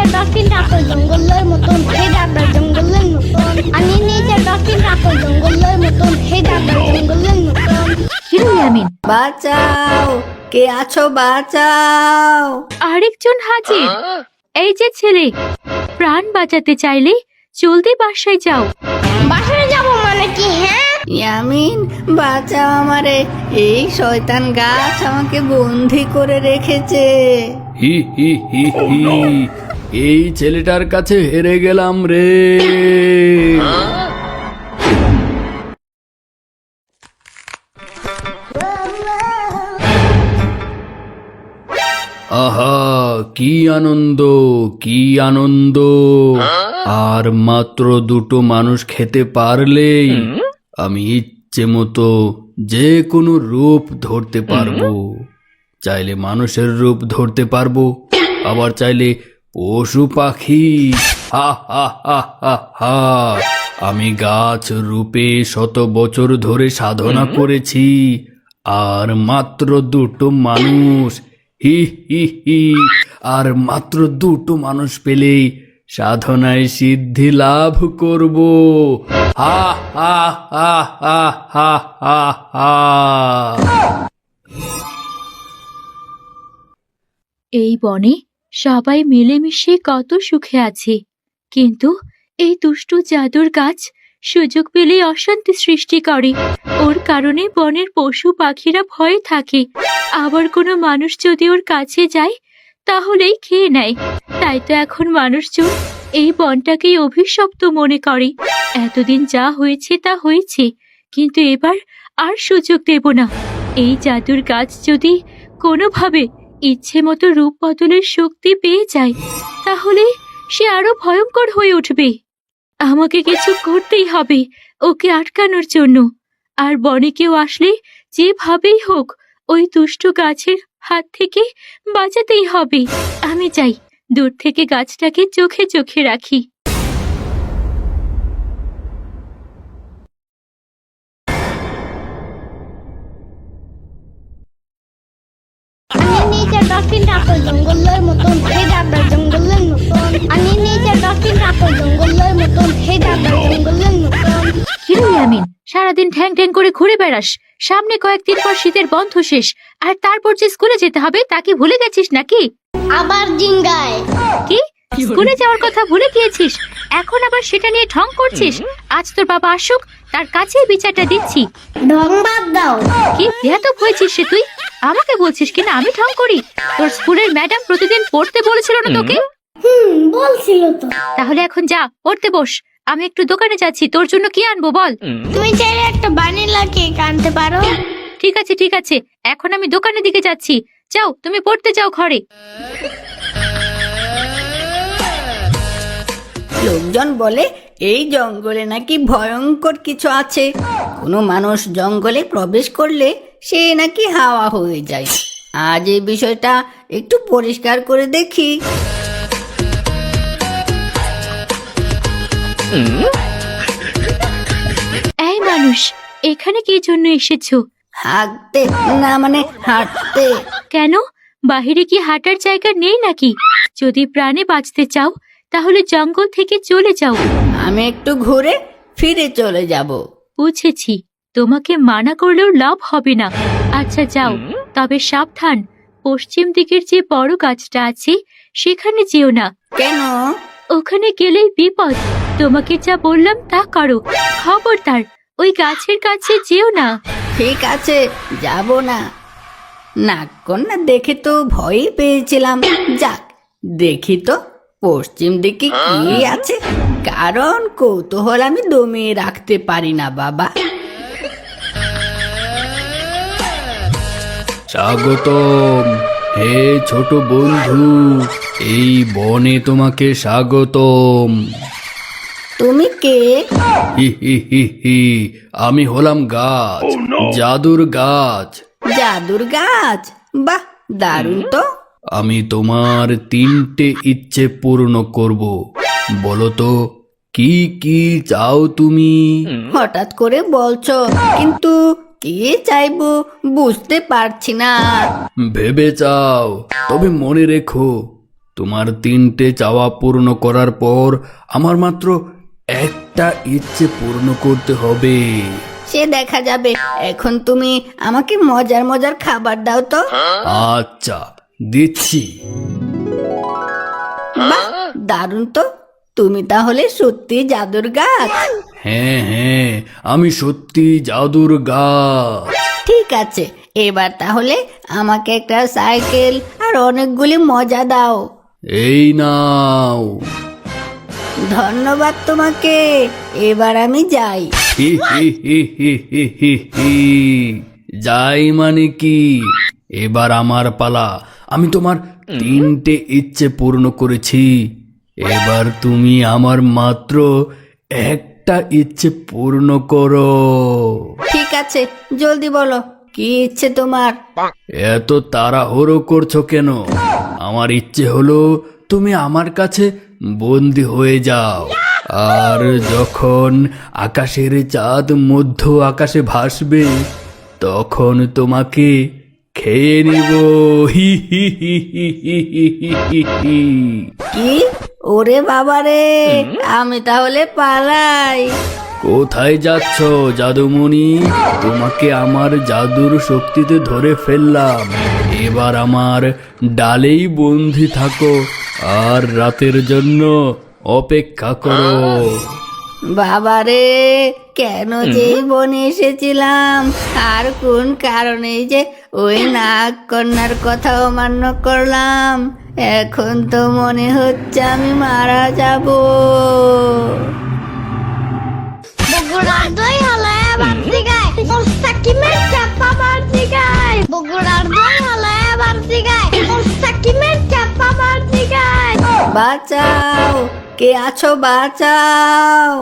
নিচে দক্ষিণ ঠাকুর জঙ্গলের মতন হে দাদা জঙ্গলের মতন আমি নিচে দক্ষিণ ঠাকুর জঙ্গলের মতন হে দাদা জঙ্গলের মতন। হিরো ইয়ামিন, বাঁচাও, কে আছো বাঁচাও। আরেকজন হাজির। এই যে ছেলে, প্রাণ বাঁচাতে চাইলে জলদি বাসায় যাও। বাসায় যাব মানে কি? হ্যাঁ ইয়ামিন বাঁচাও আমারে, এই শয়তান গাছ আমাকে বন্দি করে রেখেছে। হি হি হি হি, এই ছেলেটার কাছে হেরে গেলাম রে। আহা, কি আনন্দ, কি আনন্দ। আর মাত্র দুটো মানুষ খেতে পারলেই আমি ইচ্ছে মতো যে কোনো রূপ ধরতে পারবো। চাইলে মানুষের রূপ ধরতে পারবো, আবার চাইলে পশু পাখি। হা হা হা হা হা। আমি গাছ রূপে শত বছর ধরে সাধনা করেছি, আর মাত্র দুটো মানুষ, হি হি হি, আর মাত্র দুটো মানুষ পেলেই সাধনায় সিদ্ধি লাভ করব। হা হা হা হা হা হা হা। এই বনে সবাই মিলেমিশে কত সুখে আছে, কিন্তু এই দুষ্টু জাদুর গাছ সুযোগ পেলে অশান্তি সৃষ্টি করে। ওর কারণে বনের পশু পাখিরা ভয়ে থাকে, আবার কোনো মানুষ যদি ওর কাছে যায় তাহলেই খেয়ে নেয়। তাই তো এখন মানুষজন এই বনটাকেই অভিশপ্ত মনে করে। এতদিন যা হয়েছে তা হয়েছে, কিন্তু এবার আর সুযোগ দেব না। এই জাদুর গাছ যদি কোনোভাবে ইচ্ছে মতো রূপ বদলের শক্তি পেয়ে যায়, তাহলে সে আরো ভয়ঙ্কর হয়ে উঠবে। আমাকে কিছু করতেই হবে ওকে আটকানোর জন্য। আর বনে কেউ আসলে যেভাবেই হোক ওই দুষ্ট গাছের হাত থেকে বাঁচাতেই হবে। আমি চাই দূর থেকে গাছটাকে চোখে চোখে রাখি। আমি নিচে দক্ষিণ ঠাকুর জঙ্গলের মতন হে দাদা জঙ্গলের মতন আমি নিচে দক্ষিণ ঠাকুর জঙ্গলের মতন হে দাদা জঙ্গলের মতন। হিরো ইয়ামিন, সারাদিন ঠ্যাং ঠ্যাং করে ঘুরে বেড়াস। সামনে কয়েকদিন পর শীতের বন্ধ শেষ, আর তারপর যে স্কুলে যেতে হবে তা কি ভুলে গেছিস নাকি? আবার জিঙ্গায় কি স্কুলে যাওয়ার কথা ভুলে গিয়েছিস? এখন আবার সেটা নিয়ে ঢং করছিস? আজ তোর বাবা আসুক, তার কাছেই বিচারটা দিচ্ছি। ঢং বাদ দাও। কি বেয়াদব হয়েছিস সে তুই? আমাকে বলছিস কিনা আমি ঢং করি? তোর স্কুলের ম্যাডাম প্রতিদিন পড়তে বলেছিল না তোকে? বলছিল তো। তাহলে এখন যা, পড়তে বস। আমি একটু দোকানে যাচ্ছি, তোর জন্য কি আনবো বল? তুমি চাইলে একটা ভ্যানিলা কেক আনতে পারো। ঠিক আছে ঠিক আছে, এখন আমি দোকানের দিকে যাচ্ছি। যাও, তুমি পড়তে যাও ঘরে। লোকজন বলে এই জঙ্গলে নাকি ভয়ঙ্কর কিছু আছে। কোনো মানুষ জঙ্গলে প্রবেশ করলে সে নাকি হাওয়া হয়ে যায়। আজ এই বিষয়টা একটু পরিষ্কার করে দেখি। এই মানুষ, এখানে কি জন্য এসেছো? হাঁটতে না মানে হাঁটতে। কেন, বাহিরে কি হাঁটার জায়গা নেই নাকি? যদি প্রাণে বাঁচতে চাও তাহলে জঙ্গল থেকে চলে যাও। আমি একটু ঘুরে ফিরে চলে যাব। বুঝেছি, তোমাকে মানা করলেও লাভ হবে না। আচ্ছা যাও, তবে সাবধান। পশ্চিম দিকের যে বড় গাছটা আছে সেখানে যেও না। কেন? ওখানে গেলেই বিপদ। তোমাকে যা বললাম তা করো। খবরদার ওই গাছের কাছে যেও না। ঠিক আছে, যাব না। নাগকন্যা দেখে তো ভয়ই পেয়েছিলাম। যাক, দেখি তো পশ্চিম দিকে কি আছে, কারণ কৌতূহল আমি দমিয়ে রাখতে পারি না বাবা। স্বাগতম হে ছোট বন্ধু, এই বনে তোমাকে স্বাগতম। তুমি কে? হি হি হি হি, আমি হলাম গাছ, জাদুর গাছ। জাদুর গাছ? বাহ, দারুণ তো। আমি তোমার 3টে ইচ্ছে পূর্ণ করব। বলো তো কি কি চাও তুমি? হঠাৎ করে বলছো, কিন্তু কি চাইবো বুঝতে পারছি না। ভেবে চাও, তবে মনে রেখো তোমার 3টে চাওয়া পূর্ণ করার পর আমার মাত্র একটা ইচ্ছে পূর্ণ করতে হবে। সে দেখা যাবে, এখন তুমি আমাকে মজার মজার খাবার দাও তো। আচ্ছা, দিচ্ছি। বাহ, দারুণ তো। তুমি তাহলে সত্যি জাদুর গাছ। হ্যাঁ হ্যাঁ, আমি সত্যি জাদুর গাছ। ঠিক আছে, এবার তাহলে আমাকে একটা সাইকেল আর অনেকগুলি মজা দাও। এই নাও। ধন্যবাদ তোমাকে। এবার আমি যাই। হি হি হি হি হি হি হি। যাই মানে কি? এবার আমার পালা। আমি তোমার 3টে ইচ্ছে পূর্ণ করেছি। এবার তুমি আমার মাত্র একটা ইচ্ছে পূর্ণ করো। ঠিক আছে, জলদি বলো, কি ইচ্ছে তোমার? এত তাড়াহুড়ো করছো কেন? আমার ইচ্ছে হলো তুমি আমার কাছে বন্দি হয়ে যাও, আর যখন আকাশের চাঁদ মধ্য আকাশে ভাসবে তখন তোমাকে খেয়ে নিব। হি হি হি হি হি হি হি হি। কি? ওরে বাবারে, আমি তাহলে পালাই। কোথায় যাচ্ছ জাদুমণি? তোমাকে আমার জাদুর শক্তিতে ধরে ফেললাম। এবার আমার ডালেই বন্দি থাকো আর রাতের জন্য অপেক্ষা করো। বাবারে, কেন যে এই বনে এসেছিলাম, আর কোন কারণে যে ওই নাগ কন্যার কথা অমান্য করলাম। এখন তো মনে হচ্ছে আমি মারা যাব। বগুড়ার দই হলে এবার জিগায় তোর সাকিমের চাপা বার জিগায়। বগুড়ার দই হলে এবার জিগায় তোর সাকিমের চাপা বার জিগায়। বাঁচাও, কে আছো? বাঁচাও,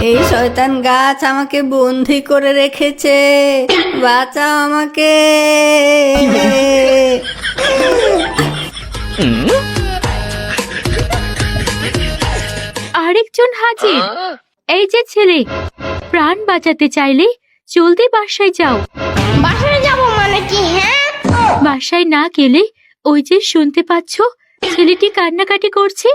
এই শয়তান গাছ আমাকে বন্দি করে রেখেছে। বাঁচাও আমাকে। আরেকজন হাজির। এই যে ছেলে, প্রাণ বাঁচাতে চাইলে জলদি বাসায় যাও। বাসায় যাব মানে কি? হ্যাঁ, বাসায় না গেলে ওই যে শুনতে পাচ্ছ ছেলেটি কান্নাকাটি করছে,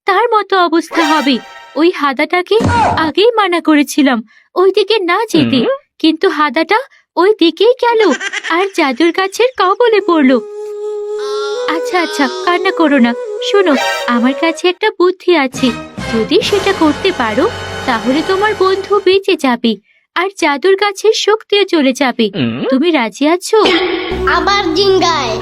তার মতো অবস্থা হবে। ওই হাদাটাকে আগেই মানা করেছিলাম ওই দিকে না যেতে, কিন্তু হাদাটা ওই দিকেই গেল আর জাদুর গাছের কবলে পড়লো। আচ্ছা আচ্ছা, কান্না করো না। শোনো, আমার কাছে একটা বুদ্ধি আছে। যদি সেটা করতে পারো তাহলে তোমার বন্ধু বেঁচে যাবে আর জাদুর গাছের শক্তিও চলে যাবে। তুমি রাজি আছো? আবার জিঙ্গায়।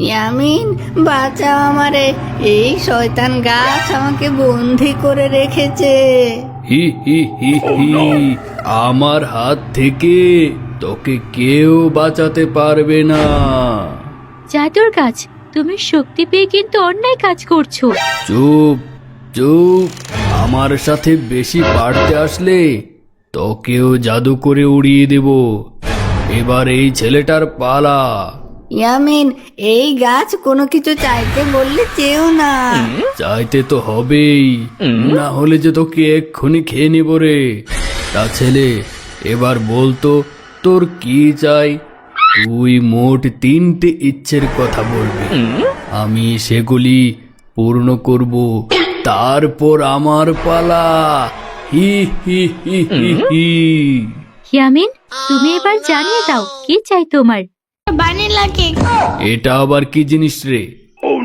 ইয়ামিন, বাঁচাও আমারে। এই শয়তান গাছ আমাকে বন্দি করে রেখেছে। হি হি হি হি। আমার হাত থেকে তোকে কেউ বাঁচাতে পারবে না। জাদুর গাছ, তুমি শক্তি পেয়ে কিন্তু অন্যায় কাজ করছো। চুপ চুপ। আমার সাথে বেশি পারতে আসলে তোকেও জাদু করে উড়িয়ে দেব। এবার এই ছেলেটার পালা। ইয়ামিন, এই গাছ কোনো কিছু চাইতে বললে চেয়েও না। চাইতে তো হবেই, না হলে যে তোকে এক্ষুনি খেয়ে নেব রে। তা ছেলে, এবার বলতো তোর কি চাই? তুই মোট 3টে ইচ্ছের কথা বলবি, আমি সেগুলি পূর্ণ করব। তারপর আমার পালা। হি হি হি হি হি। ইয়ামিন, তুমি এবার জানিয়ে দাও কি চাই তোমার। Vanilla cake. এটা আবার কি জিনিস রে?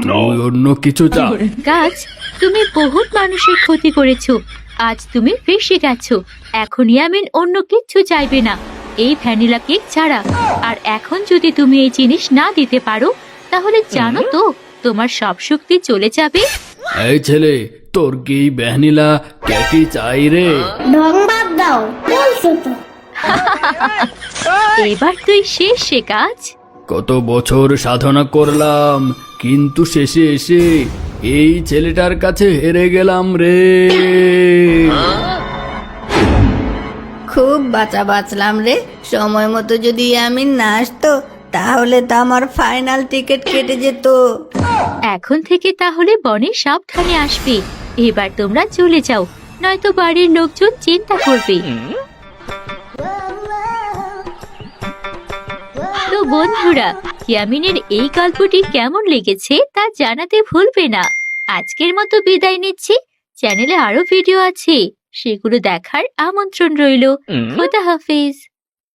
তুই অন্য কিছু চাও? গাছ, তুমি বহুত মানুষের ক্ষতি করেছো, আজ তুমি ফেসে গেছো। এখন ইয়ামিন অন্য কিচ্ছু চাইবে না, এই ভ্যানিলা কেক ছাড়া। আর এখন যদি তুমি এই জিনিস না দিতে পারো তাহলে জানো তো তোমার সব শক্তি চলে যাবে। এই ছেলে, তোর কি এই ভ্যানিলা কেকই চাই রে? ঢং বাদ দাও, বলছো তো। এবার তুই শেষ সে গাছ। কত বছর সাধনা করলাম, কিন্তু শেষে এসে এই ছেলেটার কাছে হেরে গেলাম রে। খুব বাঁচলাম রে। সময় মতো যদি আমি না আসতো তাহলে তো আমার ফাইনাল টিকিট কেটে যেত। এখন থেকে তাহলে বনে সাবধানে আসবে। এবার তোমরা চলে যাও, নয়তো বাড়ির লোকজন চিন্তা করবে। বন্ধুরা, ইয়ামিনের এই গল্পটি কেমন লেগেছে তা জানাতে ভুলবে না। আজকের মতো বিদায় নিচ্ছি। চ্যানেলে আরো ভিডিও আছে, সেগুলো দেখার আমন্ত্রণ রইল। খোদা হাফেজ।